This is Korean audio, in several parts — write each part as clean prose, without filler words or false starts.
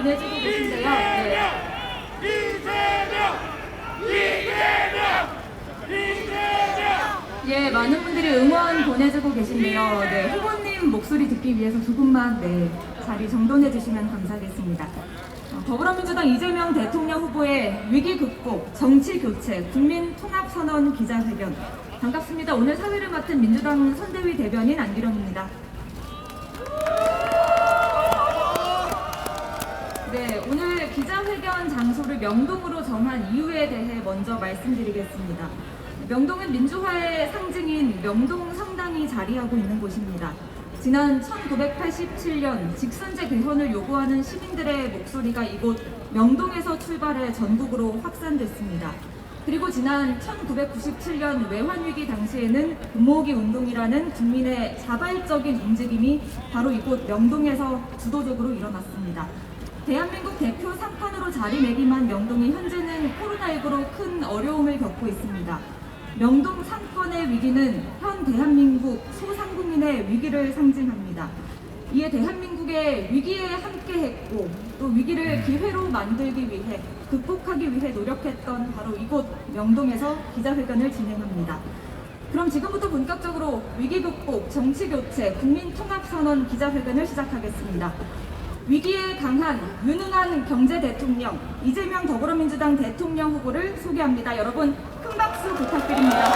보내주고 계신데요. 네. 예, 많은 분들이 응원 보내주고 계신데요. 네, 후보님 목소리 듣기 위해서 조금만 자리 정돈해 주시면 감사하겠습니다. 더불어민주당 이재명 대통령 후보의 위기 극복, 정치 교체, 국민 통합 선언 기자회견. 반갑습니다. 오늘 사회를 맡은 민주당 선대위 대변인 안기령입니다. 네, 오늘 기자회견 장소를 명동으로 정한 이유에 대해 먼저 말씀드리겠습니다. 명동은 민주화의 상징인 명동 성당이 자리하고 있는 곳입니다. 지난 1987년 직선제 개헌을 요구하는 시민들의 목소리가 이곳 명동에서 출발해 전국으로 확산됐습니다. 그리고 지난 1997년 외환위기 당시에는 금모으기 운동이라는 국민의 자발적인 움직임이 바로 이곳 명동에서 주도적으로 일어났습니다. 대한민국 대표 상판으로 자리매김한 명동이 현재는 코로나19로 큰 어려움을 겪고 있습니다. 명동 상권의 위기는 현 대한민국 소상공인의 위기를 상징합니다. 이에 대한민국의 위기에 함께했고 또 위기를 기회로 만들기 위해 극복하기 위해 노력했던 바로 이곳 명동에서 기자회견을 진행합니다. 그럼 지금부터 본격적으로 위기 극복, 정치 교체, 국민 통합 선언 기자회견을 시작하겠습니다. 위기에 강한 유능한 경제 대통령 이재명 더불어민주당 대통령 후보를 소개합니다. 여러분 큰 박수 부탁드립니다.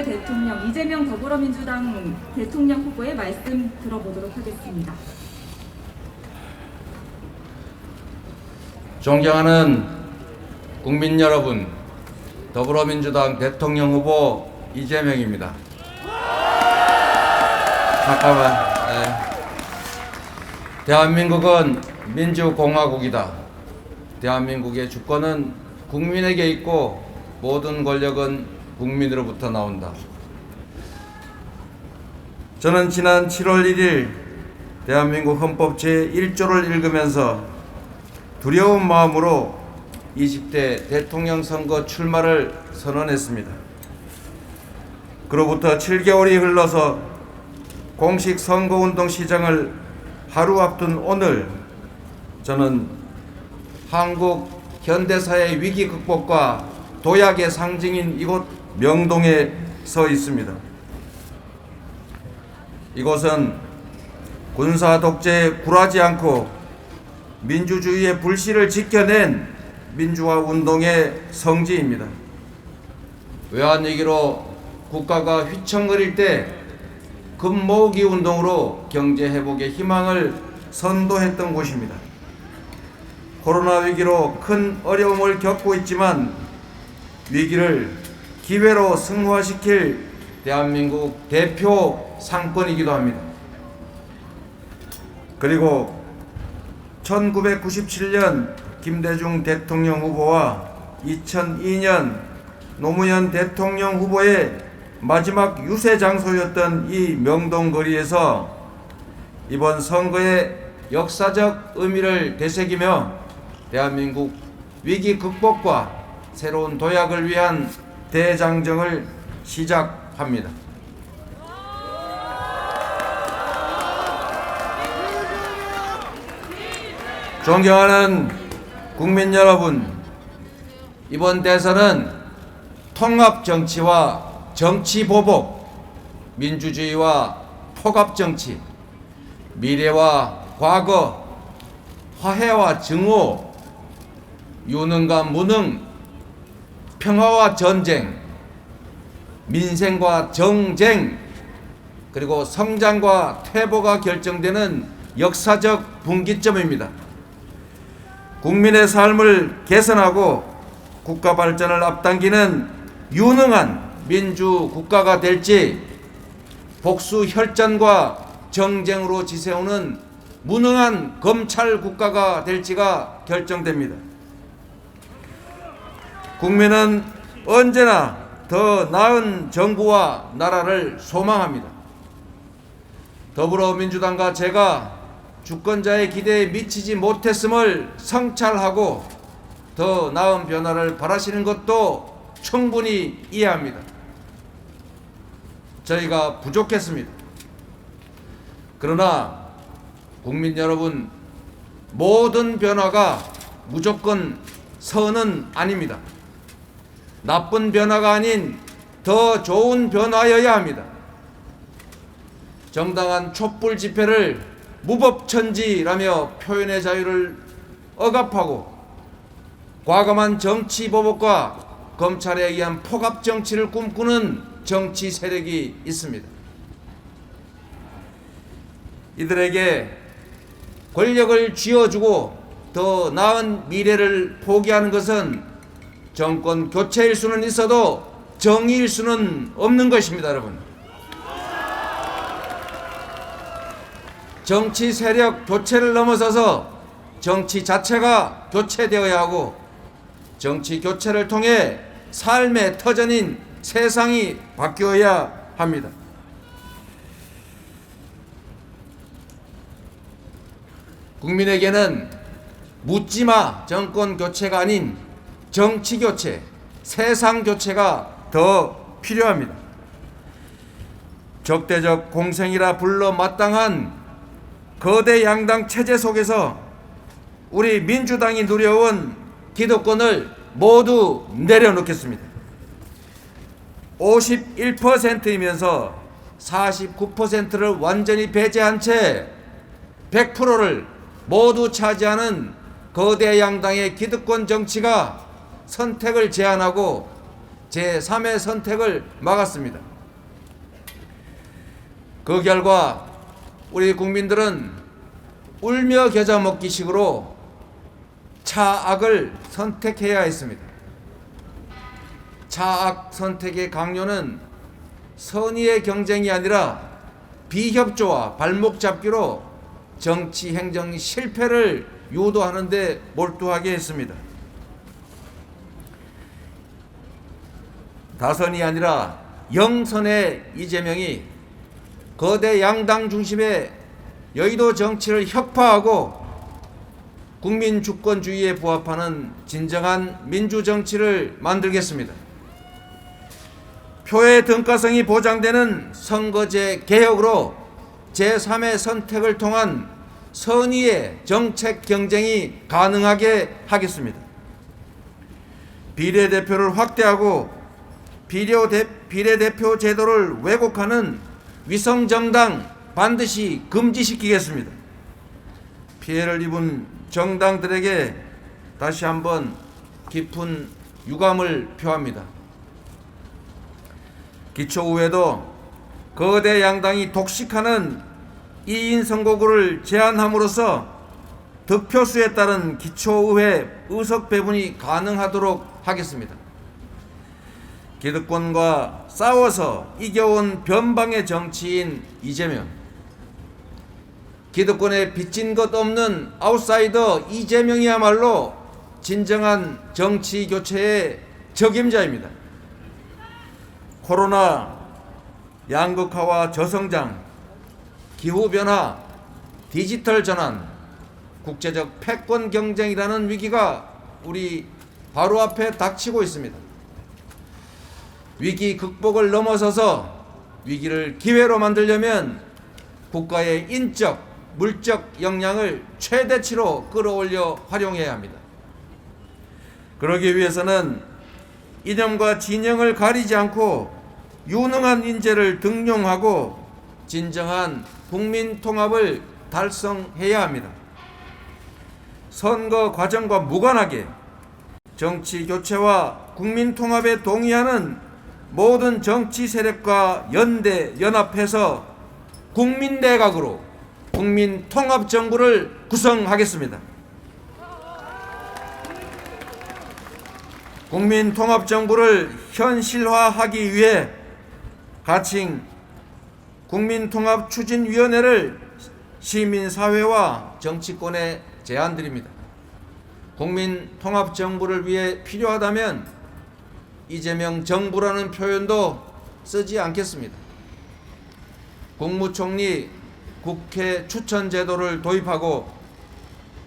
대통령 이재명 더불어민주당 대통령 후보의 말씀 들어보도록 하겠습니다. 존경하는 국민 여러분, 더불어민주당 대통령 후보 이재명입니다. 잠깐만. 대한민국은 민주공화국이다. 대한민국의 주권은 국민에게 있고 모든 권력은 국민으로부터 나온다. 저는 지난 7월 1일 대한민국 헌법 제1조를 읽으면서 두려운 마음으로 20대 대통령 선거 출마를 선언했습니다. 그로부터 7개월이 흘러서 공식 선거운동 시작을 하루 앞둔 오늘, 저는 한국 현대사의 위기 극복과 도약의 상징인 이곳 명동에 서 있습니다. 이곳은 군사 독재에 굴하지 않고 민주주의의 불씨를 지켜낸 민주화 운동의 성지입니다. 외환위기로 국가가 휘청거릴 때 금모으기 운동으로 경제 회복의 희망을 선도했던 곳입니다. 코로나 위기로 큰 어려움을 겪고 있지만 위기를 기회로 승화시킬 대한민국 대표 상권이기도 합니다. 그리고 1997년 김대중 대통령 후보와 2002년 노무현 대통령 후보의 마지막 유세 장소였던 이 명동거리에서 이번 선거의 역사적 의미를 되새기며 대한민국 위기 극복과 새로운 도약을 위한 대장정을 시작합니다. 존경하는 국민 여러분, 이번 대선은 통합 정치와 정치 보복, 민주주의와 폭압 정치, 미래와 과거, 화해와 증오, 유능과 무능, 평화와 전쟁, 민생과 정쟁, 그리고 성장과 퇴보가 결정되는 역사적 분기점입니다. 국민의 삶을 개선하고 국가 발전을 앞당기는 유능한 민주 국가가 될지, 복수 혈전과 정쟁으로 지새우는 무능한 검찰 국가가 될지가 결정됩니다. 국민은 언제나 더 나은 정부와 나라를 소망합니다. 더불어민주당과 제가 주권자의 기대에 미치지 못했음을 성찰하고 더 나은 변화를 바라시는 것도 충분히 이해합니다. 저희가 부족했습니다. 그러나 국민 여러분, 모든 변화가 무조건 선은 아닙니다. 나쁜 변화가 아닌 더 좋은 변화여야 합니다. 정당한 촛불 집회를 무법천지라며 표현의 자유를 억압하고 과감한 정치 보복과 검찰에 의한 폭압 정치를 꿈꾸는 정치 세력이 있습니다. 이들에게 권력을 쥐어주고 더 나은 미래를 포기하는 것은 정권 교체일 수는 있어도 정의일 수는 없는 것입니다, 여러분. 정치 세력 교체를 넘어서서 정치 자체가 교체되어야 하고 정치 교체를 통해 삶의 터전인 세상이 바뀌어야 합니다. 국민에게는 묻지마 정권 교체가 아닌 정치 교체, 세상 교체가 더 필요합니다. 적대적 공생이라 불러 마땅한 거대 양당 체제 속에서 우리 민주당이 누려온 기득권을 모두 내려놓겠습니다. 51%이면서 49%를 완전히 배제한 채 100%를 모두 차지하는 거대 양당의 기득권 정치가 선택을 제한하고 제3의 선택을 막았습니다. 그 결과 우리 국민들은 울며 겨자 먹기식으로 차악을 선택해야 했습니다. 차악 선택의 강요는 선의의 경쟁이 아니라 비협조와 발목 잡기로 정치 행정 실패를 유도하는 데 몰두하게 했습니다. 다선이 아니라 영선의 이재명이 거대 양당 중심의 여의도 정치를 혁파하고 국민 주권주의에 부합하는 진정한 민주정치를 만들겠습니다. 표의 등가성이 보장되는 선거제 개혁으로 제3의 선택을 통한 선의의 정책 경쟁이 가능하게 하겠습니다. 비례대표를 확대하고 비례대표 제도를 왜곡하는 위성정당 반드시 금지시키겠습니다. 피해를 입은 정당들에게 다시 한번 깊은 유감을 표합니다. 기초의회도 거대 양당이 독식하는 2인 선거구를 제한함으로써 득표수에 따른 기초의회 의석 배분이 가능하도록 하겠습니다. 기득권과 싸워서 이겨온 변방의 정치인 이재명, 기득권에 빚진 것 없는 아웃사이더 이재명이야말로 진정한 정치 교체의 적임자입니다. 코로나, 양극화와 저성장, 기후변화, 디지털 전환, 국제적 패권 경쟁이라는 위기가 우리 바로 앞에 닥치고 있습니다. 위기 극복을 넘어서서 위기를 기회로 만들려면 국가의 인적, 물적 역량을 최대치로 끌어올려 활용해야 합니다. 그러기 위해서는 이념과 진영을 가리지 않고 유능한 인재를 등용하고 진정한 국민 통합을 달성해야 합니다. 선거 과정과 무관하게 정치 교체와 국민 통합에 동의하는 모든 정치 세력과 연합해서 국민내각으로 국민 통합 정부를 구성하겠습니다. 국민 통합 정부를 현실화하기 위해 가칭 국민통합추진위원회를 시민사회와 정치권에 제안드립니다. 국민통합정부를 위해 필요하다면 이재명 정부라는 표현도 쓰지 않겠습니다. 국무총리, 국회 추천 제도를 도입하고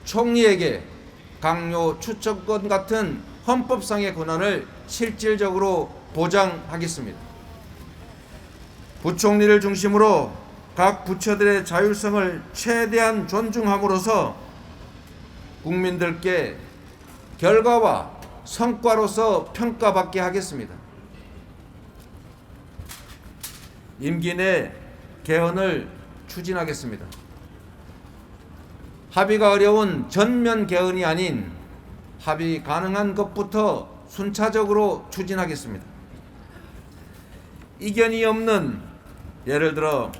총리에게 강요 추천권 같은 헌법상의 권한을 실질적으로 보장하겠습니다. 부총리를 중심으로 각 부처들의 자율성을 최대한 존중함으로써 국민들께 결과와 성과로서 평가받게 하겠습니다. 임기 내 개헌을 추진하겠습니다. 합의가 어려운 전면 개헌이 아닌 합의 가능한 것부터 순차적으로 추진하겠습니다. 이견이 없는 예를 들어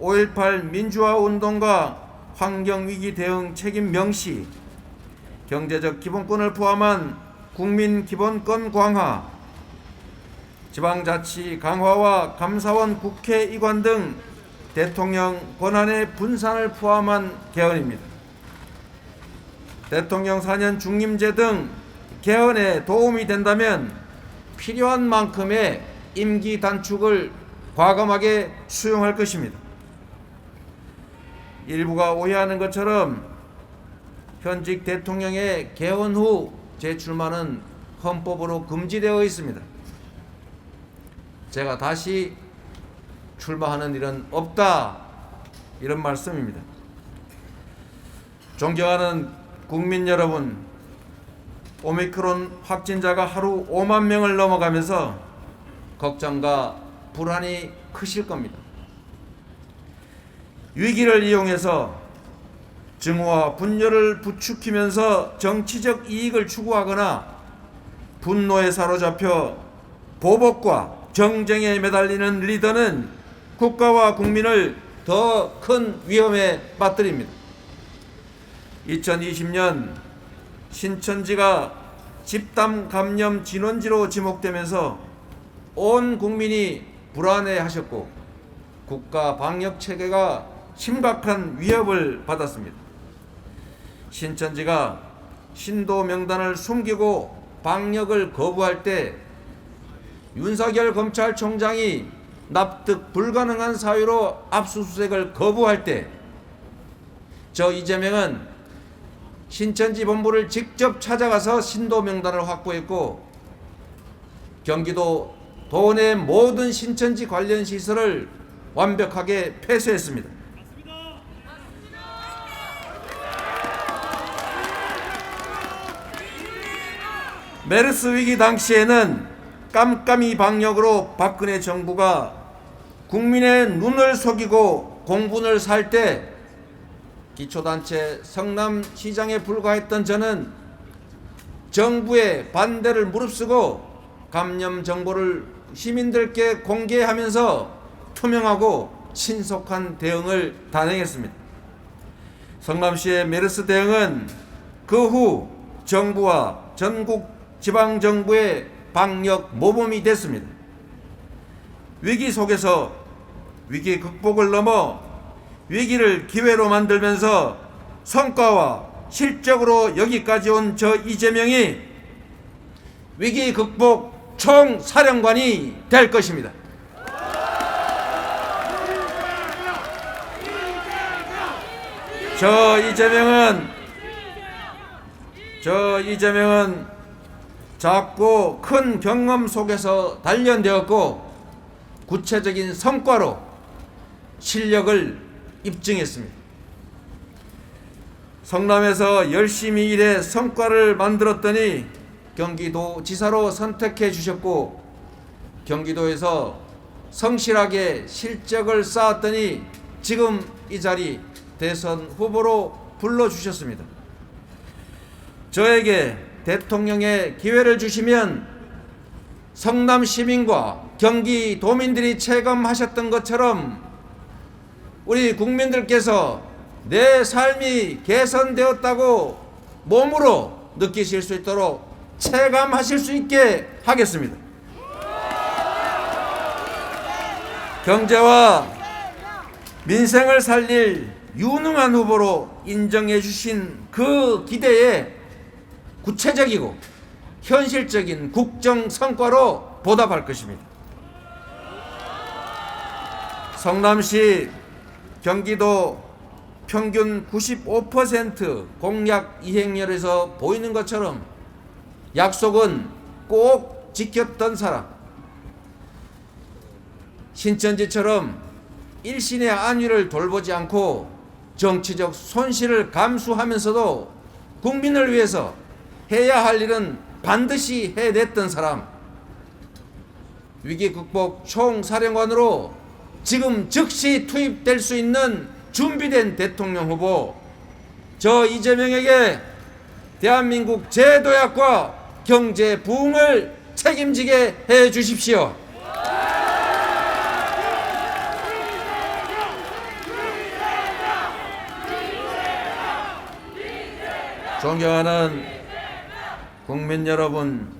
5.18 민주화 운동과 환경위기 대응 책임 명시, 경제적 기본권을 포함한 국민 기본권 강화, 지방자치 강화와 감사원 국회 이관 등 대통령 권한의 분산을 포함한 개헌입니다. 대통령 4년 중임제 등 개헌에 도움이 된다면 필요한 만큼의 임기 단축을 과감하게 수용할 것입니다. 일부가 오해하는 것처럼 현직 대통령의 개헌 후 재출마는 헌법으로 금지되어 있습니다. 제가 다시 출마하는 일은 없다, 이런 말씀입니다. 존경하는 국민 여러분, 오미크론 확진자가 하루 5만 명을 넘어가면서 걱정과 불안이 크실 겁니다. 위기를 이용해서 증오와 분열을 부추기면서 정치적 이익을 추구하거나 분노에 사로잡혀 보복과 정쟁에 매달리는 리더는 국가와 국민을 더 큰 위험에 빠뜨립니다. 2020년 신천지가 집단 감염 진원지로 지목되면서 온 국민이 불안해하셨고 국가 방역 체계가 심각한 위협을 받았습니다. 신천지가 신도 명단을 숨기고 방역을 거부할 때 윤석열 검찰총장이 납득 불가능한 사유로 압수수색을 거부할 때 저 이재명은 신천지 본부를 직접 찾아가서 신도 명단을 확보했고 경기도 도내 모든 신천지 관련 시설을 완벽하게 폐쇄했습니다. 메르스 위기 당시에는 깜깜이 방역으로 박근혜 정부가 국민의 눈을 속이고 공분을 살 때 기초단체 성남시장에 불과했던 저는 정부의 반대를 무릅쓰고 감염 정보를 시민들께 공개하면서 투명하고 신속한 대응을 단행했습니다. 성남시의 메르스 대응은 그 후 정부와 전국 지방정부의 방역 모범이 됐습니다. 위기 속에서 위기 극복을 넘어 위기를 기회로 만들면서 성과와 실적으로 여기까지 온 저 이재명이 위기 극복 총사령관이 될 것입니다. 저 이재명은 작고 큰 경험 속에서 단련되었고 구체적인 성과로 실력을 입증했습니다. 성남에서 열심히 일해 성과를 만들었더니 경기도지사로 선택해 주셨고 경기도에서 성실하게 실적을 쌓았더니 지금 이 자리 대선 후보로 불러주셨습니다. 저에게 대통령의 기회를 주시면 성남 시민과 경기도민들이 체감하셨던 것처럼 우리 국민들께서 내 삶이 개선되었다고 몸으로 느끼실 수 있도록 체감하실 수 있게 하겠습니다. 경제와 민생을 살릴 유능한 후보로 인정해 주신 그 기대에 구체적이고 현실적인 국정 성과로 보답할 것입니다. 성남시 경기도 평균 95% 공약 이행률에서 보이는 것처럼 약속은 꼭 지켰던 사람, 신천지처럼 일신의 안위를 돌보지 않고 정치적 손실을 감수하면서도 국민을 위해서 해야 할 일은 반드시 해냈던 사람, 위기 극복 총사령관으로 지금 즉시 투입될 수 있는 준비된 대통령 후보, 저 이재명에게 대한민국 제도약과 경제 부흥을 책임지게 해 주십시오. 존경하는 국민 여러분,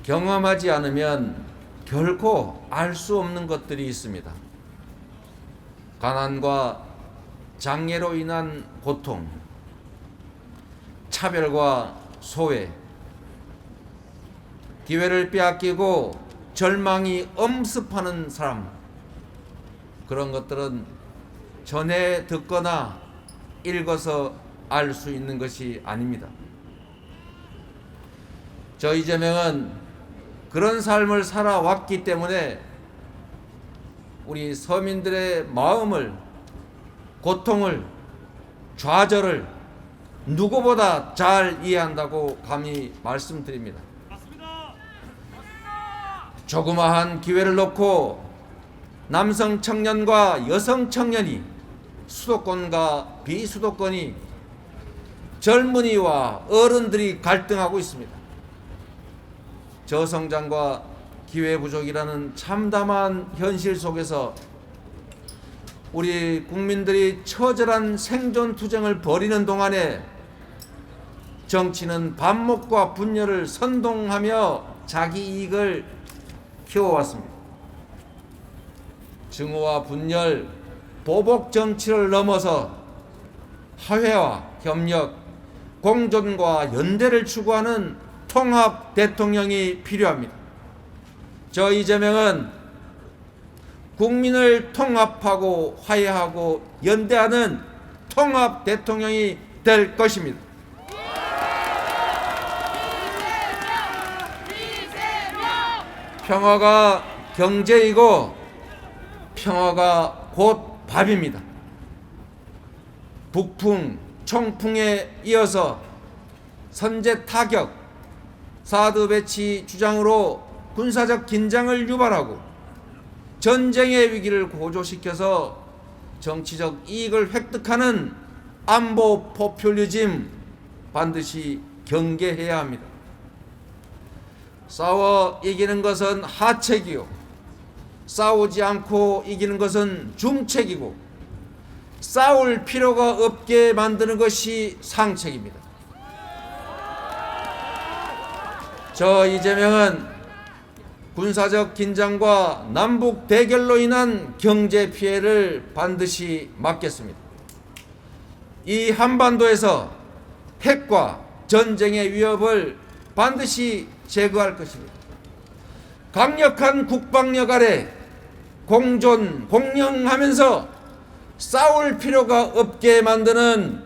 경험하지 않으면 결코 알 수 없는 것들이 있습니다. 가난과 장애로 인한 고통, 차별과 소외, 기회를 빼앗기고 절망이 엄습하는 사람, 그런 것들은 전해 듣거나 읽어서 알 수 있는 것이 아닙니다. 저 이재명은 그런 삶을 살아왔기 때문에 우리 서민들의 마음을, 고통을, 좌절을 누구보다 잘 이해한다고 감히 말씀드립니다. 조그마한 기회를 놓고 남성 청년과 여성 청년이, 수도권과 비수도권이, 젊은이와 어른들이 갈등하고 있습니다. 저성장과 기회 부족이라는 참담한 현실 속에서 우리 국민들이 처절한 생존 투쟁을 벌이는 동안에 정치는 반목과 분열을 선동하며 자기 이익을 키워왔습니다. 증오와 분열, 보복 정치를 넘어서 화해와 협력, 공존과 연대를 추구하는 통합 대통령이 필요합니다. 저 이재명은 국민을 통합하고 화해하고 연대하는 통합 대통령이 될 것입니다. 평화가 경제이고 평화가 곧 밥입니다. 북풍, 청풍에 이어서 선제 타격, 사드 배치 주장으로 군사적 긴장을 유발하고 전쟁의 위기를 고조시켜서 정치적 이익을 획득하는 안보 포퓰리즘 반드시 경계해야 합니다. 싸워 이기는 것은 하책이요, 싸우지 않고 이기는 것은 중책이고, 싸울 필요가 없게 만드는 것이 상책입니다. 저 이재명은 군사적 긴장과 남북 대결로 인한 경제 피해를 반드시 막겠습니다. 이 한반도에서 핵과 전쟁의 위협을 반드시 제거할 것입니다. 강력한 국방력 아래 공존, 공영하면서 싸울 필요가 없게 만드는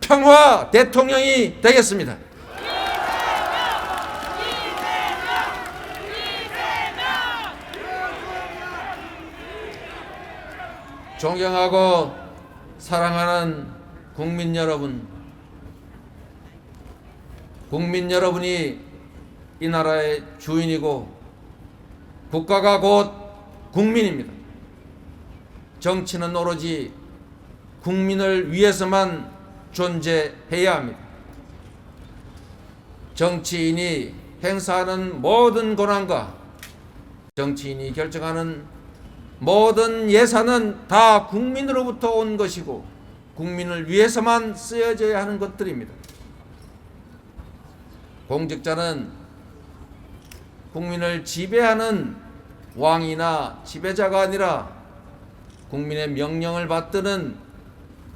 평화 대통령이 되겠습니다. 존경하고 사랑하는 국민 여러분, 국민 여러분이 이 나라의 주인이고 국가가 곧 국민입니다. 정치는 오로지 국민을 위해서만 존재해야 합니다. 정치인이 행사하는 모든 권한과 정치인이 결정하는 모든 예산은 다 국민으로부터 온 것이고 국민을 위해서만 쓰여져야 하는 것들입니다. 공직자는 국민을 지배하는 왕이나 지배자가 아니라 국민의 명령을 받드는,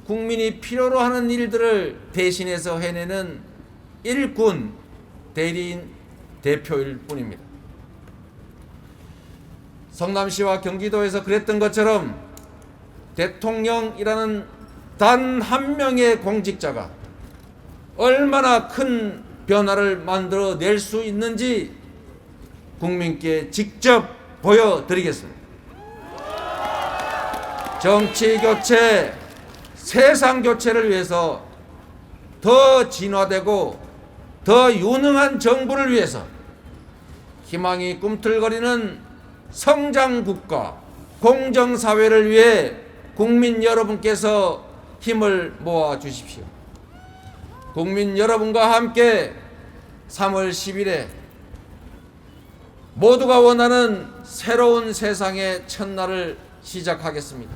국민이 필요로 하는 일들을 대신해서 해내는 일꾼, 대리인, 대표일 뿐입니다. 성남시와 경기도에서 그랬던 것처럼 대통령이라는 단 한 명의 공직자가 얼마나 큰 변화를 만들어낼 수 있는지 국민께 직접 보여드리겠습니다. 정치 교체, 세상 교체를 위해서 더 진화되고 더 유능한 정부를 위해서 희망이 꿈틀거리는 성장국가, 공정사회를 위해 국민 여러분께서 힘을 모아 주십시오. 국민 여러분과 함께 3월 10일에 모두가 원하는 새로운 세상의 첫날을 시작하겠습니다.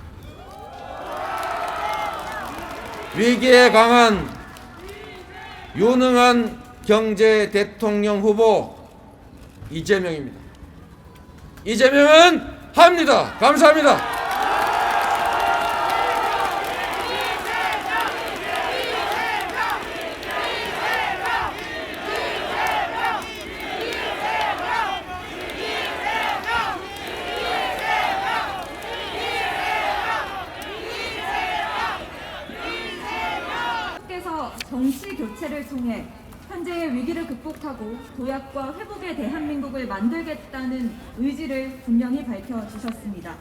위기에 강한 유능한 경제 대통령 후보 이재명입니다. 이재명은 합니다. 감사합니다. 정치 교체를 통해 현재의 위기를 극복하고 도약과 회복의 대한민국을 만들겠다는 의지를 분명히 밝혀주셨습니다.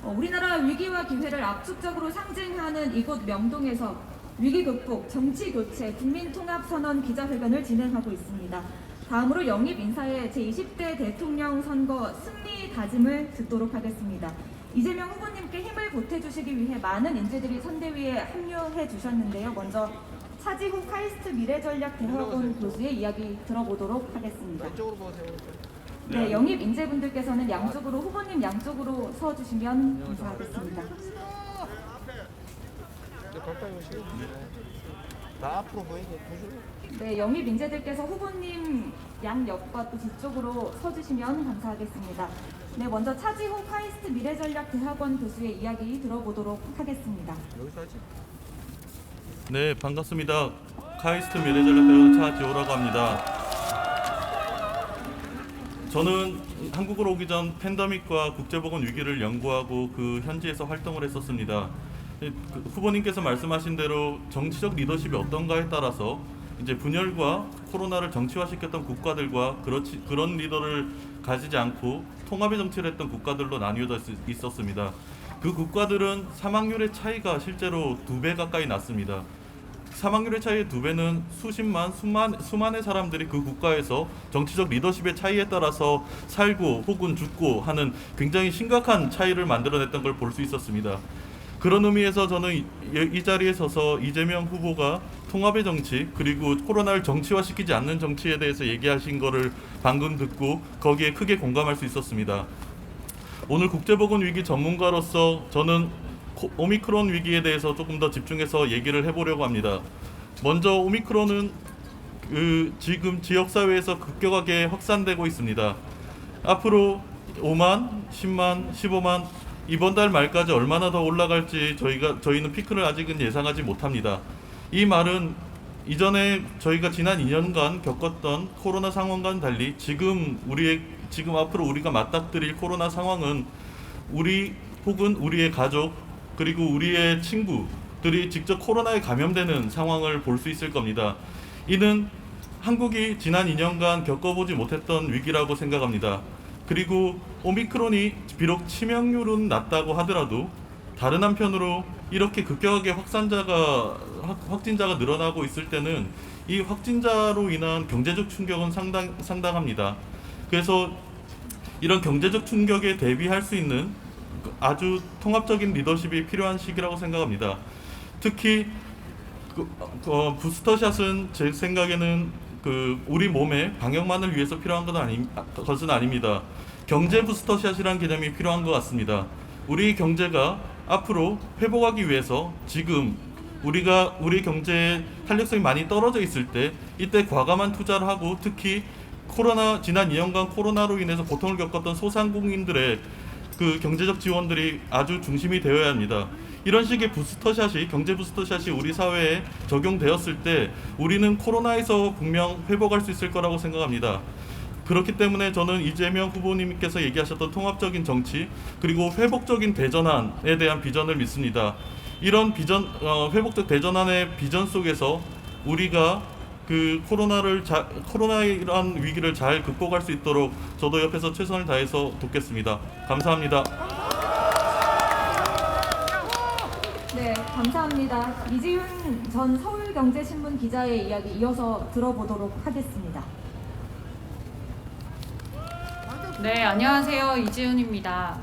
우리나라 위기와 기회를 압축적으로 상징하는 이곳 명동에서 위기 극복, 정치 교체, 국민통합선언 기자회견을 진행하고 있습니다. 다음으로 영입 인사의 제20대 대통령 선거 승리 다짐을 듣도록 하겠습니다. 이재명 후보님께 힘을 보태주시기 위해 많은 인재들이 선대위에 합류해 주셨는데요. 먼저 차지호 카이스트 미래전략대학원 교수의 이야기 들어보도록 하겠습니다. 네, 영입 인재분들께서는 양쪽으로 후보님 양쪽으로 서주시면 감사하겠습니다. 나 앞으로 보이게 네, 영입 인재들께서 후보님 양옆과 또 뒤쪽으로 서주시면 감사하겠습니다. 네, 먼저 차지호 카이스트 미래전략대학원 교수의 이야기 들어보도록 하겠습니다. 여기서 하지? 네, 반갑습니다. 카이스트 미래전략대학원 차지호라고 합니다. 저는 한국으로 오기 전 팬데믹과 국제보건 위기를 연구하고 그 현지에서 활동을 했었습니다. 후보님께서 말씀하신 대로 정치적 리더십이 어떤가에 따라서 이제 분열과 코로나를 정치화시켰던 국가들과 그런 리더를 가지지 않고 통합의 정치를 했던 국가들로 나뉘어져 있었습니다. 그 국가들은 사망률의 차이가 실제로 2배 가까이 났습니다. 사망률의 차이의 2배는 수만의 사람들이 그 국가에서 정치적 리더십의 차이에 따라서 살고 혹은 죽고 하는 굉장히 심각한 차이를 만들어냈던 걸 볼 수 있었습니다. 그런 의미에서 저는 이 자리에 서서 이재명 후보가 통합의 정치 그리고 코로나를 정치화시키지 않는 정치에 대해서 얘기하신 거를 방금 듣고 거기에 크게 공감할 수 있었습니다. 오늘 국제보건 위기 전문가로서 저는 오미크론 위기에 대해서 조금 더 집중해서 얘기를 해보려고 합니다. 먼저 오미크론은 지금 지역사회에서 급격하게 확산되고 있습니다. 앞으로 5만, 10만, 15만 이번 달 말까지 얼마나 더 올라갈지 저희는 피크를 아직은 예상하지 못합니다. 이 말은 이전에 저희가 지난 2년간 겪었던 코로나 상황과는 달리 지금 앞으로 우리가 맞닥뜨릴 코로나 상황은 우리 혹은 우리의 가족 그리고 우리의 친구들이 직접 코로나에 감염되는 상황을 볼 수 있을 겁니다. 이는 한국이 지난 2년간 겪어보지 못했던 위기라고 생각합니다. 그리고 오미크론이 비록 치명률은 낮다고 하더라도 다른 한편으로 이렇게 급격하게 확진자가 늘어나고 있을 때는 이 확진자로 인한 경제적 충격은 상당합니다. 그래서 이런 경제적 충격에 대비할 수 있는 아주 통합적인 리더십이 필요한 시기라고 생각합니다. 특히 부스터샷은 제 생각에는 우리 몸의 방역만을 위해서 필요한 것은 아닙니다. 경제 부스터샷이라는 개념이 필요한 것 같습니다. 우리 경제가 앞으로 회복하기 위해서 지금 우리 경제의 탄력성이 많이 떨어져 있을 때 이때 과감한 투자를 하고 특히 지난 2년간 코로나로 인해서 고통을 겪었던 소상공인들의 그 경제적 지원들이 아주 중심이 되어야 합니다. 이런 식의 경제 부스터샷이 우리 사회에 적용되었을 때 우리는 코로나에서 분명 회복할 수 있을 거라고 생각합니다. 그렇기 때문에 저는 이재명 후보님께서 얘기하셨던 통합적인 정치 그리고 회복적인 대전환에 대한 비전을 믿습니다. 이런 비전, 회복적 대전환의 비전 속에서 우리가 그 코로나이란 위기를 잘 극복할 수 있도록 저도 옆에서 최선을 다해서 돕겠습니다. 감사합니다. 네, 감사합니다. 이지훈 전 서울경제신문 기자의 이야기 이어서 들어보도록 하겠습니다. 네, 안녕하세요. 이지훈입니다.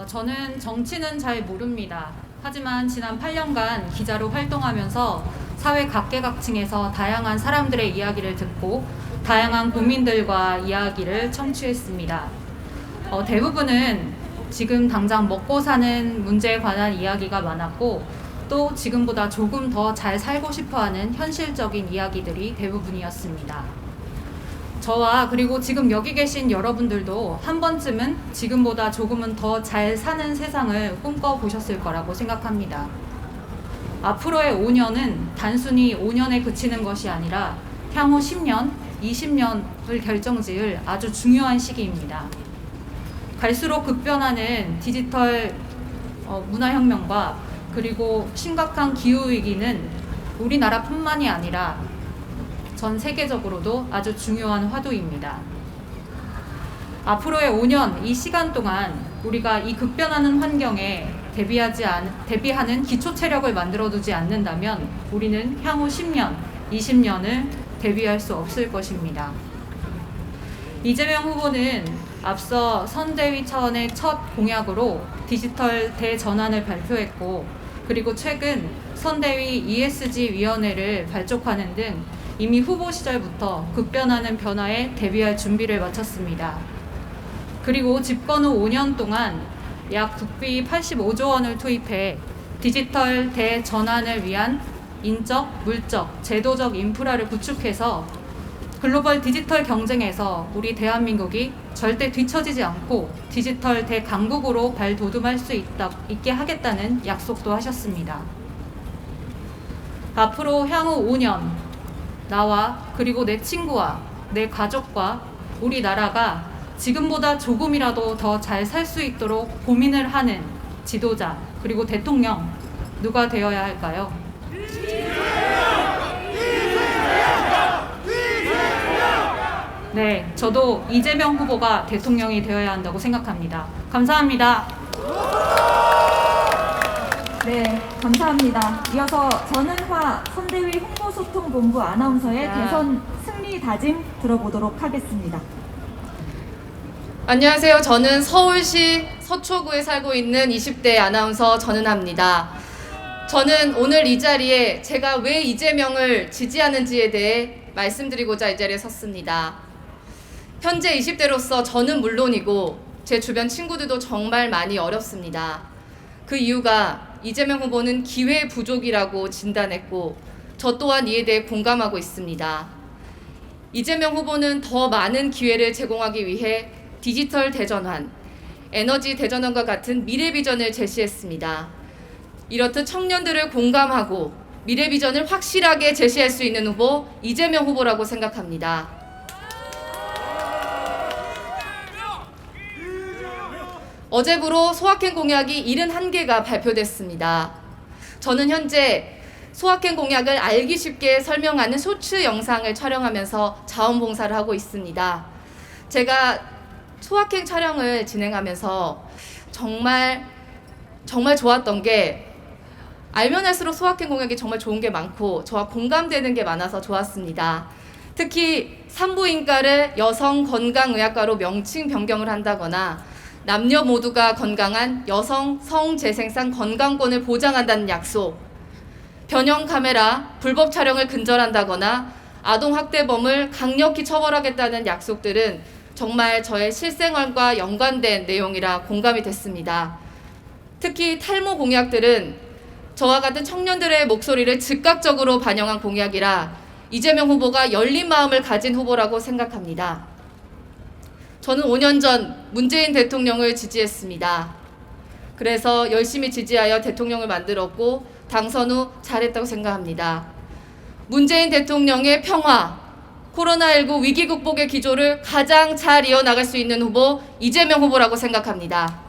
저는 정치는 잘 모릅니다. 하지만 지난 8년간 기자로 활동하면서 사회 각계각층에서 다양한 사람들의 이야기를 듣고 다양한 국민들과 이야기를 청취했습니다. 대부분은 지금 당장 먹고 사는 문제에 관한 이야기가 많았고 또 지금보다 조금 더 잘 살고 싶어하는 현실적인 이야기들이 대부분이었습니다. 저와 그리고 지금 여기 계신 여러분들도 한 번쯤은 지금보다 조금은 더 잘 사는 세상을 꿈꿔보셨을 거라고 생각합니다. 앞으로의 5년은 단순히 5년에 그치는 것이 아니라 향후 10년, 20년을 결정지을 아주 중요한 시기입니다. 갈수록 급변하는 디지털 문화혁명과 그리고 심각한 기후위기는 우리나라뿐만이 아니라 전 세계적으로도 아주 중요한 화두입니다. 앞으로의 5년 이 시간 동안 우리가 이 급변하는 환경에 대비하는 기초 체력을 만들어두지 않는다면 우리는 향후 10년, 20년을 대비할 수 없을 것입니다. 이재명 후보는 앞서 선대위 차원의 첫 공약으로 디지털 대전환을 발표했고 그리고 최근 선대위 ESG 위원회를 발족하는 등 이미 후보 시절부터 급변하는 변화에 대비할 준비를 마쳤습니다. 그리고 집권 후 5년 동안 약 국비 85조 원을 투입해 디지털 대전환을 위한 인적, 물적, 제도적 인프라를 구축해서 글로벌 디지털 경쟁에서 우리 대한민국이 절대 뒤처지지 않고 디지털 대강국으로 발돋움할 수 있게 하겠다는 약속도 하셨습니다. 앞으로 향후 5년 나와 그리고 내 친구와 내 가족과 우리나라가 지금보다 조금이라도 더 잘 살 수 있도록 고민을 하는 지도자 그리고 대통령 누가 되어야 할까요? 네, 저도 이재명 후보가 대통령이 되어야 한다고 생각합니다. 감사합니다. 네, 감사합니다. 이어서 전은화 선대위 홍보소통본부 아나운서의 대선 승리 다짐 들어보도록 하겠습니다. 안녕하세요. 저는 서울시 서초구에 살고 있는 20대 아나운서 전은하입니다. 저는 오늘 이 자리에 제가 왜 이재명을 지지하는지에 대해 말씀드리고자 이 자리에 섰습니다. 현재 20대로서 저는 물론이고 제 주변 친구들도 정말 많이 어렵습니다. 그 이유가 이재명 후보는 기회 부족이라고 진단했고 저 또한 이에 대해 공감하고 있습니다. 이재명 후보는 더 많은 기회를 제공하기 위해 디지털 대전환, 에너지 대전환과 같은 미래 비전을 제시했습니다. 이렇듯 청년들을 공감하고 미래 비전을 확실하게 제시할 수 있는 후보 이재명 후보라고 생각합니다. 어제부로 소확행 공약이 71개가 발표됐습니다. 저는 현재 소확행 공약을 알기 쉽게 설명하는 쇼츠 영상을 촬영하면서 자원봉사를 하고 있습니다. 제가 소확행 촬영을 진행하면서 정말 좋았던 게 알면 할수록 소확행 공약이 정말 좋은 게 많고 저와 공감되는 게 많아서 좋았습니다. 특히 산부인과를 여성 건강의학과로 명칭 변경을 한다거나 남녀 모두가 건강한 여성 성재생산 건강권을 보장한다는 약속, 변형 카메라 불법 촬영을 근절한다거나 아동학대범을 강력히 처벌하겠다는 약속들은 정말 저의 실생활과 연관된 내용이라 공감이 됐습니다. 특히 탈모 공약들은 저와 같은 청년들의 목소리를 즉각적으로 반영한 공약이라 이재명 후보가 열린 마음을 가진 후보라고 생각합니다. 저는 5년 전 문재인 대통령을 지지했습니다. 그래서 열심히 지지하여 대통령을 만들었고 당선 후 잘했다고 생각합니다. 문재인 대통령의 평화, 코로나19 위기 극복의 기조를 가장 잘 이어나갈 수 있는 후보 이재명 후보라고 생각합니다.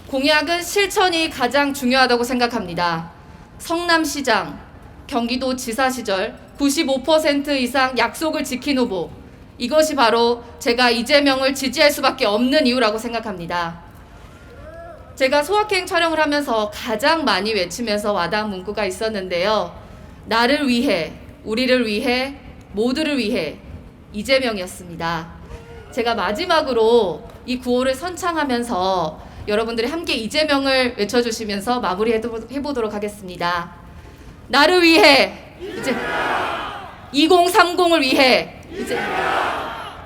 공약은 실천이 가장 중요하다고 생각합니다. 성남시장, 경기도지사 시절 95% 이상 약속을 지킨 후보, 이것이 바로 제가 이재명을 지지할 수밖에 없는 이유라고 생각합니다. 제가 소확행 촬영을 하면서 가장 많이 외치면서 와닿은 문구가 있었는데요. 나를 위해, 우리를 위해, 모두를 위해, 이재명이었습니다. 제가 마지막으로 이 구호를 선창하면서 여러분들이 함께 이재명을 외쳐주시면서 마무리해보도록 하겠습니다. 나를 위해, 이제 2030을 위해, 이제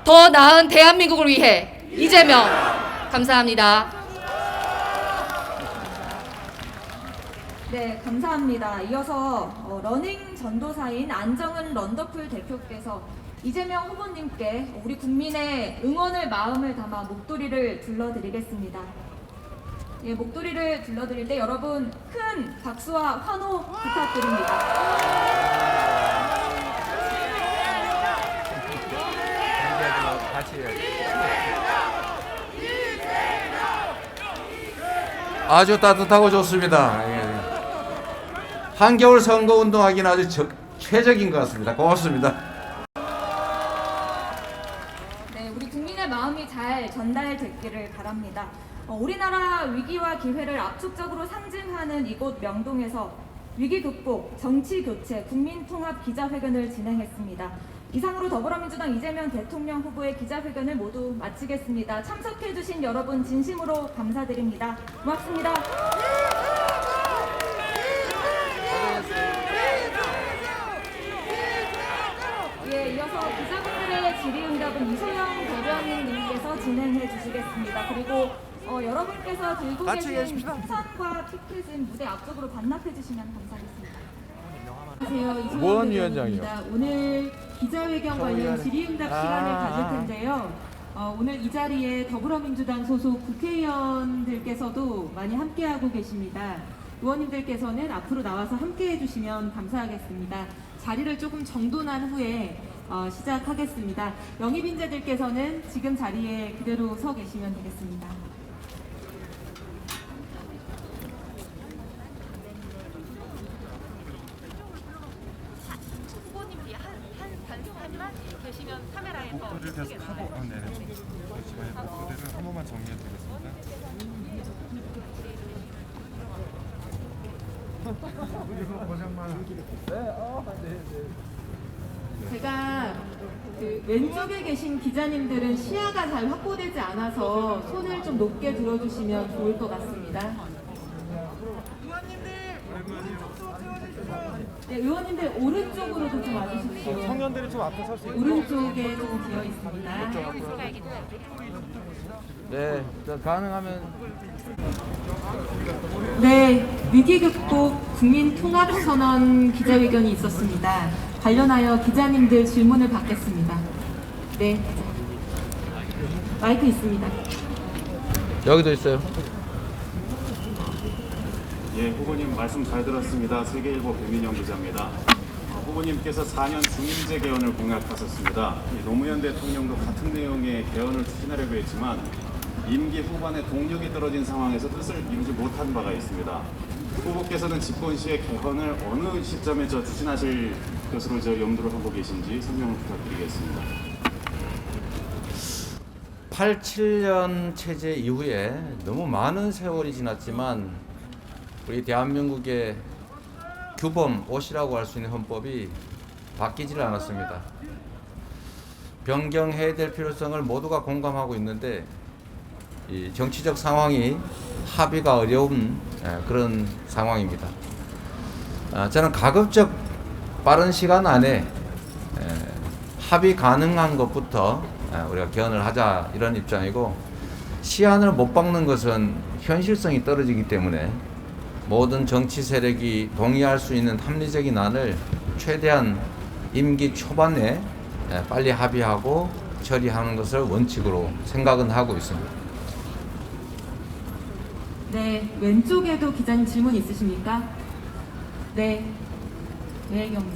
더 나은 대한민국을 위해, 이재명. 감사합니다. 네, 감사합니다. 이어서 러닝 전도사인 안정은 런더풀 대표께서 이재명 후보님께 우리 국민의 응원을 마음을 담아 목도리를 둘러드리겠습니다. 예, 목도리를 둘러드릴 때 여러분 큰 박수와 환호 부탁드립니다. 아주 따뜻하고 좋습니다. 예. 한겨울 선거 운동하기는 아주 최적인 것 같습니다. 고맙습니다. 네, 우리 국민의 마음이 잘 전달됐기를 바랍니다. 우리나라 위기와 기회를 압축적으로 상징하는 이곳 명동에서 위기 극복, 정치 교체, 국민 통합 기자회견을 진행했습니다. 이상으로 더불어민주당 이재명 대통령 후보의 기자회견을 모두 마치겠습니다. 참석해주신 여러분 진심으로 감사드립니다. 고맙습니다. 예, 이어서 기자분들의 질의응답은 이소영 대변인님께서 진행해 주시겠습니다. 그리고 여러분께서 들고 계신 풍선과 피켓은 무대 앞쪽으로 반납해 주시면 감사하겠습니다. 안녕하세요. 무원 이소영 위원장이요. 대변인입니다. 오늘 기자회견 관련 질의응답 시간을 가질 텐데요. 오늘 이 자리에 더불어민주당 소속 국회의원들께서도 많이 함께하고 계십니다. 의원님들께서는 앞으로 나와서 함께해 주시면 감사하겠습니다. 자리를 조금 정돈한 후에 시작하겠습니다. 영입인재들께서는 지금 자리에 그대로 서 계시면 되겠습니다. 목도리를 계속 하고 네네. 잠시만요. 목도리를 한 번만 정리해 드리겠습니다. 제가 왼쪽에 계신 기자님들은 시야가 잘 확보되지 않아서 손을 좀 높게 들어주시면 좋을 것 같습니다. 네, 의원님들 오른쪽으로도 좀 와주십시오. 청년들이 좀 앞에 설 수 있고. 오른쪽에 좀 비어 있습니다. 네, 가능하면 네, 위기 극복 국민 통합 선언 기자회견이 있었습니다. 관련하여 기자님들 질문을 받겠습니다. 네, 마이크 있습니다. 여기도 있어요. 예, 후보님 말씀 잘 들었습니다. 세계일보 배민영 기자입니다. 후보님께서 4년 중임제 개헌을 공약하셨습니다. 노무현 대통령도 같은 내용의 개헌을 추진하려고 했지만 임기 후반에 동력이 떨어진 상황에서 뜻을 이루지 못한 바가 있습니다. 후보께서는 집권 시에 개헌을 어느 시점에 추진하실 것으로 염두를 하고 계신지 설명을 부탁드리겠습니다. 87년 체제 이후에 너무 많은 세월이 지났지만 우리 대한민국의 규범, 옷이라고 할 수 있는 헌법이 바뀌지를 않았습니다. 변경해야 될 필요성을 모두가 공감하고 있는데 이 정치적 상황이 합의가 어려운 그런 상황입니다. 저는 가급적 빠른 시간 안에 합의 가능한 것부터 우리가 개헌을 하자 이런 입장이고, 시한을 못 박는 것은 현실성이 떨어지기 때문에 모든 정치 세력이 동의할 수 있는 합리적인 안을 최대한 임기 초반에 빨리 합의하고 처리하는 것을 원칙으로 생각은 하고 있습니다. 네, 왼쪽에도 기자님 질문 있으십니까? 네, 매일경제.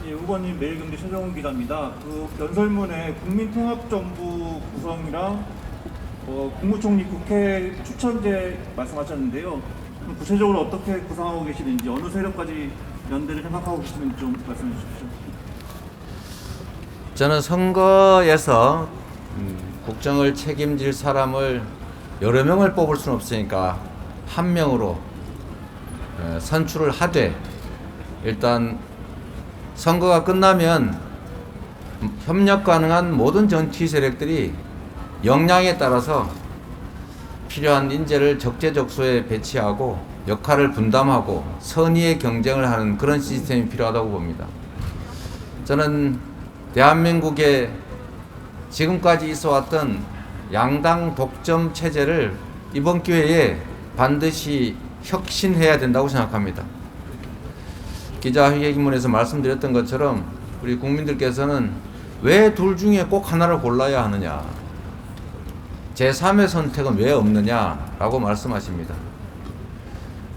예, 후보님 매일경제 최정훈 기자입니다. 그 연설문에 국민통합정부 구성이랑 국무총리 국회 추천제 말씀하셨는데요. 그럼 구체적으로 어떻게 구성하고 계시는지 어느 세력까지 연대를 생각하고 계시는지 좀 말씀해 주십시오. 저는 선거에서 국정을 책임질 사람을 여러 명을 뽑을 수는 없으니까 한 명으로 선출을 하되, 일단 선거가 끝나면 협력 가능한 모든 정치 세력들이 역량에 따라서 필요한 인재를 적재적소에 배치하고 역할을 분담하고 선의의 경쟁을 하는 그런 시스템이 필요하다고 봅니다. 저는 대한민국에 지금까지 있어왔던 양당 독점 체제를 이번 기회에 반드시 혁신해야 된다고 생각합니다. 기자회견문에서 말씀드렸던 것처럼 우리 국민들께서는 왜 둘 중에 꼭 하나를 골라야 하느냐, 제3의 선택은 왜 없느냐라고 말씀하십니다.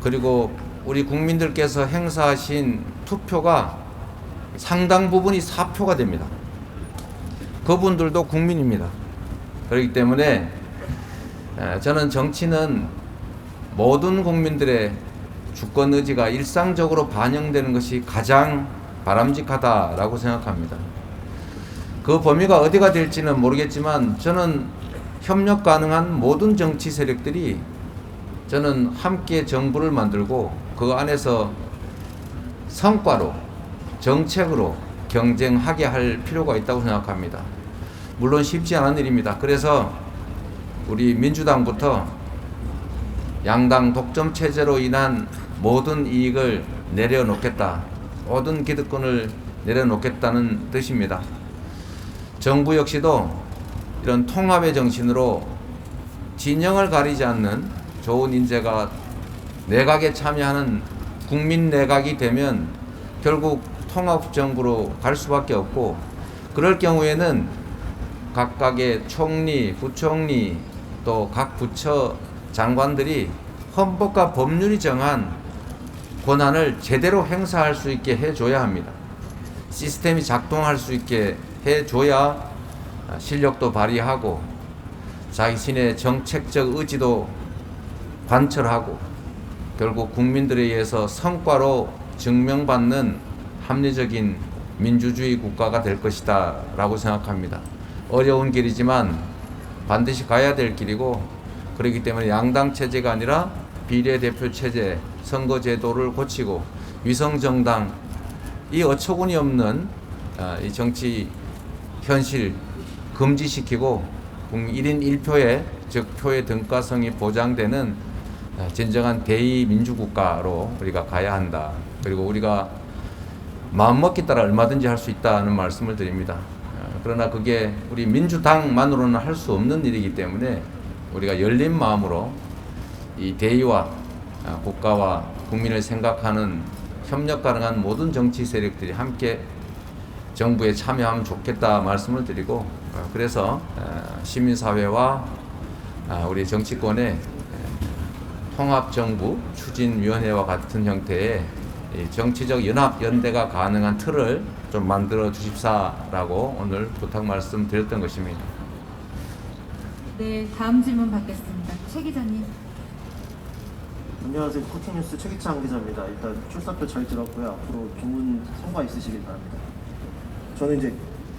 그리고 우리 국민들께서 행사하신 투표가 상당 부분이 사표가 됩니다. 그분들도 국민입니다. 그렇기 때문에 저는 정치는 모든 국민들의 주권 의지가 일상적으로 반영되는 것이 가장 바람직하다라고 생각합니다. 그 범위가 어디가 될지는 모르겠지만 저는 협력 가능한 모든 정치 세력들이 저는 함께 정부를 만들고 그 안에서 성과로 정책으로 경쟁하게 할 필요가 있다고 생각합니다. 물론 쉽지 않은 일입니다. 그래서 우리 민주당부터 양당 독점 체제로 인한 모든 이익을 내려놓겠다, 모든 기득권을 내려놓겠다는 뜻입니다. 정부 역시도 이런 통합의 정신으로 진영을 가리지 않는 좋은 인재가 내각에 참여하는 국민 내각이 되면 결국 통합정부로 갈 수밖에 없고, 그럴 경우에는 각각의 총리, 부총리 또 각 부처 장관들이 헌법과 법률이 정한 권한을 제대로 행사할 수 있게 해줘야 합니다. 시스템이 작동할 수 있게 해줘야 실력도 발휘하고 자신의 정책적 의지도 관철하고 결국 국민들에 의해서 성과로 증명받는 합리적인 민주주의 국가가 될 것이다 라고 생각합니다. 어려운 길이지만 반드시 가야 될 길이고, 그렇기 때문에 양당 체제가 아니라 비례대표 체제, 선거제도를 고치고 위성정당, 이 어처구니 없는 이 정치 현실 금지시키고 1인 1표의 즉 표의 등가성이 보장되는 진정한 대의민주국가로 우리가 가야 한다. 그리고 우리가 마음먹기 따라 얼마든지 할 수 있다는 말씀을 드립니다. 그러나 그게 우리 민주당만으로는 할 수 없는 일이기 때문에 우리가 열린 마음으로 이 대의와 국가와 국민을 생각하는 협력 가능한 모든 정치 세력들이 함께 정부에 참여하면 좋겠다 말씀을 드리고, 그래서 시민사회와 우리 정치권의 통합정부 추진위원회와 같은 형태의 정치적 연합 연대가 가능한 틀을 좀 만들어 주십사라고 오늘 부탁 말씀 드렸던 것입니다. 네, 다음 질문 받겠습니다. 최 기자님. 안녕하세요. 코팅뉴스 최기창 기자입니다. 일단 출사표 잘 들었고요. 앞으로 좋은 성과 있으시길 바랍니다. 저는 이제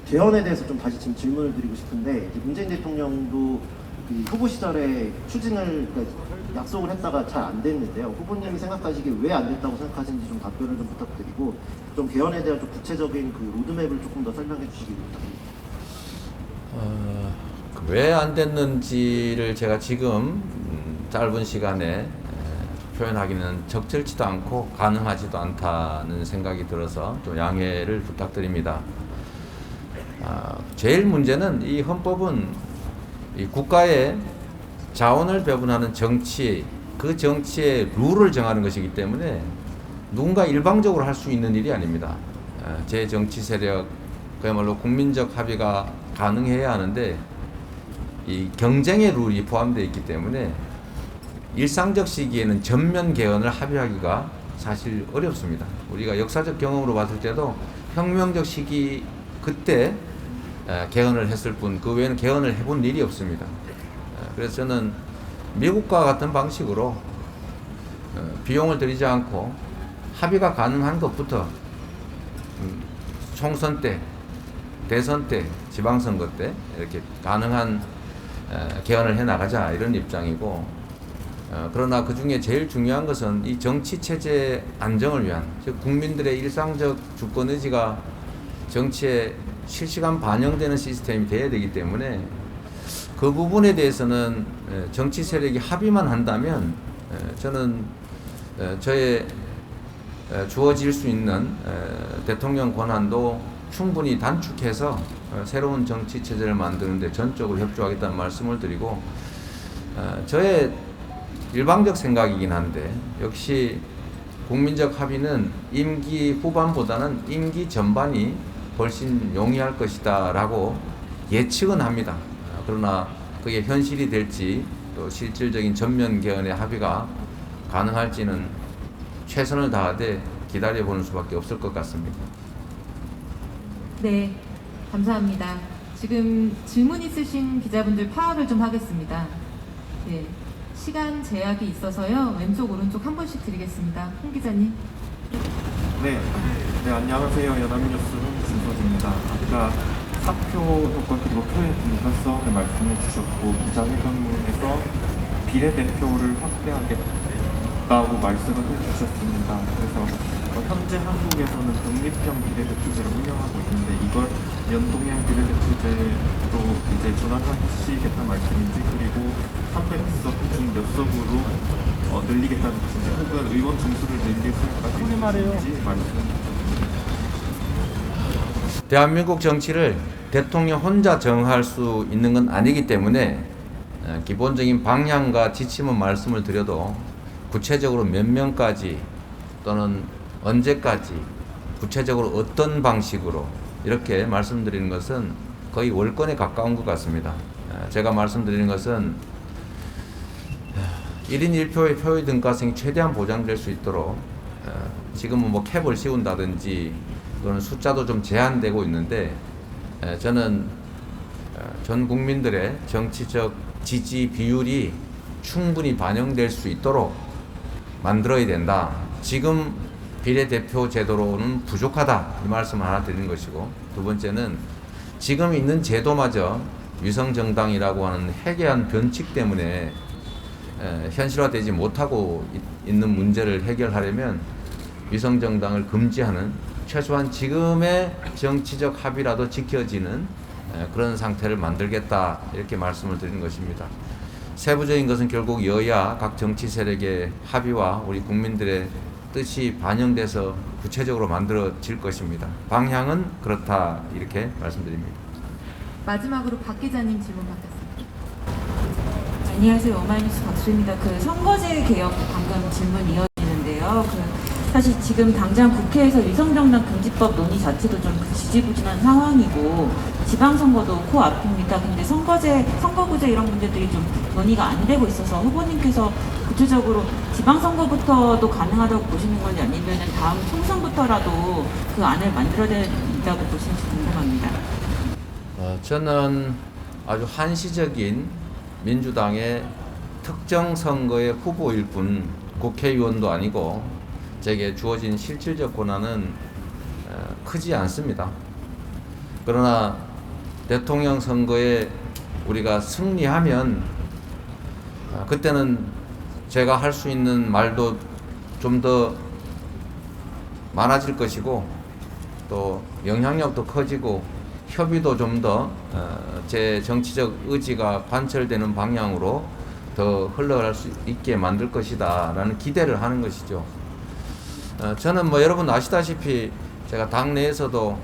개헌에 대해서 좀 다시 지금 질문을 드리고 싶은데, 문재인 대통령도 그 후보 시절에 추진을 약속을 했다가 잘 안 됐는데요. 후보님이 생각하시기에 왜 안 됐다고 생각하시는지 좀 답변을 좀 부탁드리고, 좀 개헌에 대한 좀 구체적인 그 로드맵을 조금 더 설명해 주시기 부탁드립니다. 왜 안 됐는지를 제가 지금 짧은 시간에 표현하기는 적절치도 않고 가능하지도 않다는 생각이 들어서 좀 양해를 부탁드립니다. 제일 문제는 이 헌법은 이 국가의 자원을 배분하는 정치, 그 정치의 룰을 정하는 것이기 때문에 누군가 일방적으로 할 수 있는 일이 아닙니다. 제 정치 세력, 그야말로 국민적 합의가 가능해야 하는데 이 경쟁의 룰이 포함되어 있기 때문에 일상적 시기에는 전면 개헌을 합의하기가 사실 어렵습니다. 우리가 역사적 경험으로 봤을 때도 혁명적 시기 그때 개헌을 했을 뿐 그 외에는 개헌을 해본 일이 없습니다. 그래서 저는 미국과 같은 방식으로 비용을 들이지 않고 합의가 가능한 것부터 총선 때, 대선 때, 지방선거 때 이렇게 가능한 개헌을 해나가자 이런 입장이고, 그러나 그 중에 제일 중요한 것은 이 정치 체제 안정을 위한, 즉 국민들의 일상적 주권 의지가 정치에 실시간 반영되는 시스템이 돼야 되기 때문에 그 부분에 대해서는 정치 세력이 합의만 한다면 저는 저의 주어질 수 있는 대통령 권한도 충분히 단축해서 새로운 정치 체제를 만드는 데 전적으로 협조하겠다는 말씀을 드리고, 저의 일방적 생각이긴 한데 역시 국민적 합의는 임기 후반보다는 임기 전반이 훨씬 용이할 것이다 라고 예측은 합니다. 그러나 그게 현실이 될지 또 실질적인 전면 개헌의 합의가 가능할지는 최선을 다하되 기다려보는 수밖에 없을 것 같습니다. 네, 감사합니다. 지금 질문 있으신 기자분들 파악을 좀 하겠습니다. 네, 시간 제약이 있어서요. 왼쪽 오른쪽 한 분씩 드리겠습니다. 홍 기자님. 네, 안녕하세요. 연합뉴스 김소진입니다. 아까 사표 효과 그리고 표의 분산성을 말씀해 주셨고 기자회견에서 비례대표를 확대하겠다고 말씀을 해주셨습니다. 그래서 현재 한국에서는 독립형 비례대표제를 운영하고 있는데 이걸 연동형 비례대표제로 이제 전환하시겠다는 말씀인지, 그리고 300석 중 몇 석으로 늘리겠다는 뜻인지, 혹은 의원 정수를 늘릴 생각까지 있는지 말씀. 대한민국 정치를 대통령 혼자 정할 수 있는 건 아니기 때문에 기본적인 방향과 지침은 말씀을 드려도 구체적으로 몇 명까지 또는 언제까지 구체적으로 어떤 방식으로 이렇게 말씀드리는 것은 거의 월권에 가까운 것 같습니다. 제가 말씀드리는 것은 1인 1표의 표의 등가성이 최대한 보장될 수 있도록 지금은 뭐 캡을 씌운다든지 또는 숫자도 좀 제한되고 있는데, 저는 전 국민들의 정치적 지지 비율이 충분히 반영될 수 있도록 만들어야 된다. 지금 비례대표 제도로는 부족하다. 이 말씀을 하나 드리는 것이고, 두 번째는 지금 있는 제도마저 위성정당이라고 하는 해괴한 변칙 때문에 현실화되지 못하고 있는 문제를 해결하려면 위성정당을 금지하는, 최소한 지금의 정치적 합의라도 지켜지는 그런 상태를 만들겠다, 이렇게 말씀을 드리는 것입니다. 세부적인 것은 결국 여야 각 정치 세력의 합의와 우리 국민들의 뜻이 반영돼서 구체적으로 만들어질 것입니다. 방향은 그렇다, 이렇게 말씀드립니다. 마지막으로 박 기자님 질문 받겠습니다. 안녕하세요. 오마이뉴스 박수입니다. 선거제 개혁 방금 질문 이어지는데요. 사실 지금 당장 국회에서 위성정당 금지법 논의 자체도 좀 지지부진한 상황이고 지방선거도 코앞입니다. 근데 선거구제 이런 문제들이 좀 논의가 안 되고 있어서 후보님께서 구체적으로 지방선거부터도 가능하다고 보시는 건지 아니면 다음 총선부터라도 그 안을 만들어야 된다고 보시는지 궁금합니다. 저는 아주 한시적인 민주당의 특정 선거의 후보일 뿐 국회의원도 아니고 제게 주어진 실질적 권한은 크지 않습니다. 그러나 대통령 선거에 우리가 승리하면 그때는 제가 할 수 있는 말도 좀 더 많아질 것이고 또 영향력도 커지고 협의도 좀 더 제 정치적 의지가 관철되는 방향으로 더 흘러갈 수 있게 만들 것이다 라는 기대를 하는 것이죠. 저는 뭐 여러분 아시다시피 제가 당내에서도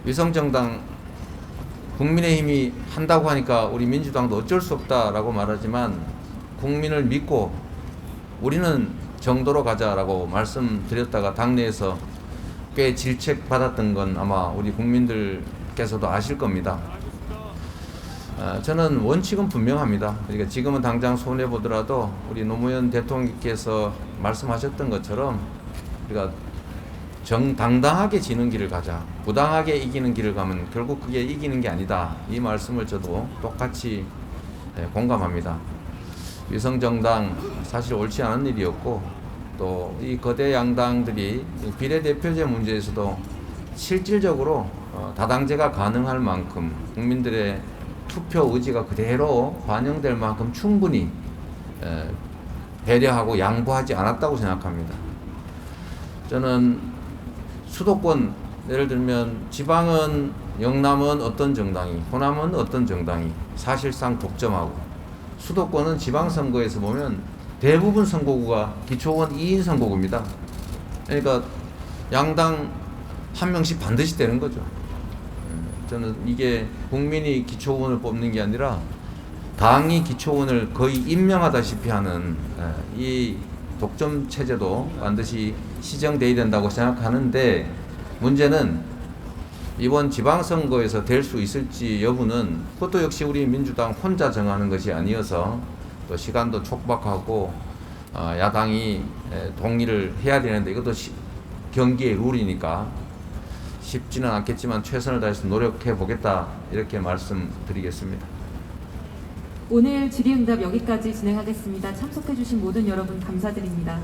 위성정당 국민의힘이 한다고 하니까 우리 민주당도 어쩔 수 없다라고 말하지만 국민을 믿고 우리는 정도로 가자라고 말씀드렸다가 당내에서 꽤 질책받았던 건 아마 우리 국민들께서도 아실 겁니다. 저는 원칙은 분명합니다. 그러니까 지금은 당장 손해 보더라도 우리 노무현 대통령께서 말씀하셨던 것처럼 우리가 정당당하게 지는 길을 가자. 부당하게 이기는 길을 가면 결국 그게 이기는 게 아니다. 이 말씀을 저도 똑같이 공감합니다. 위성정당 사실 옳지 않은 일이었고 또 이 거대 양당들이 비례대표제 문제에서도 실질적으로 다당제가 가능할 만큼 국민들의 투표 의지가 그대로 반영될 만큼 충분히 배려하고 양보하지 않았다고 생각합니다. 저는 수도권 예를 들면 지방은 영남은 어떤 정당이, 호남은 어떤 정당이 사실상 독점하고 수도권은 지방선거에서 보면 대부분 선거구가 기초원 2인 선거구입니다. 그러니까 양당 한 명씩 반드시 되는 거죠. 저는 이게 국민이 기초원을 뽑는 게 아니라 당이 기초원을 거의 임명하다시피 하는 이 독점 체제도 반드시 시정돼야 된다고 생각하는데 문제는 이번 지방선거에서 될 수 있을지 여부는 그것도 역시 우리 민주당 혼자 정하는 것이 아니어서 또 시간도 촉박하고 야당이 동의를 해야 되는데 이것도 경기의 룰이니까 쉽지는 않겠지만 최선을 다해서 노력해 보겠다 이렇게 말씀드리겠습니다. 오늘 질의응답 여기까지 진행하겠습니다. 참석해주신 모든 여러분 감사드립니다.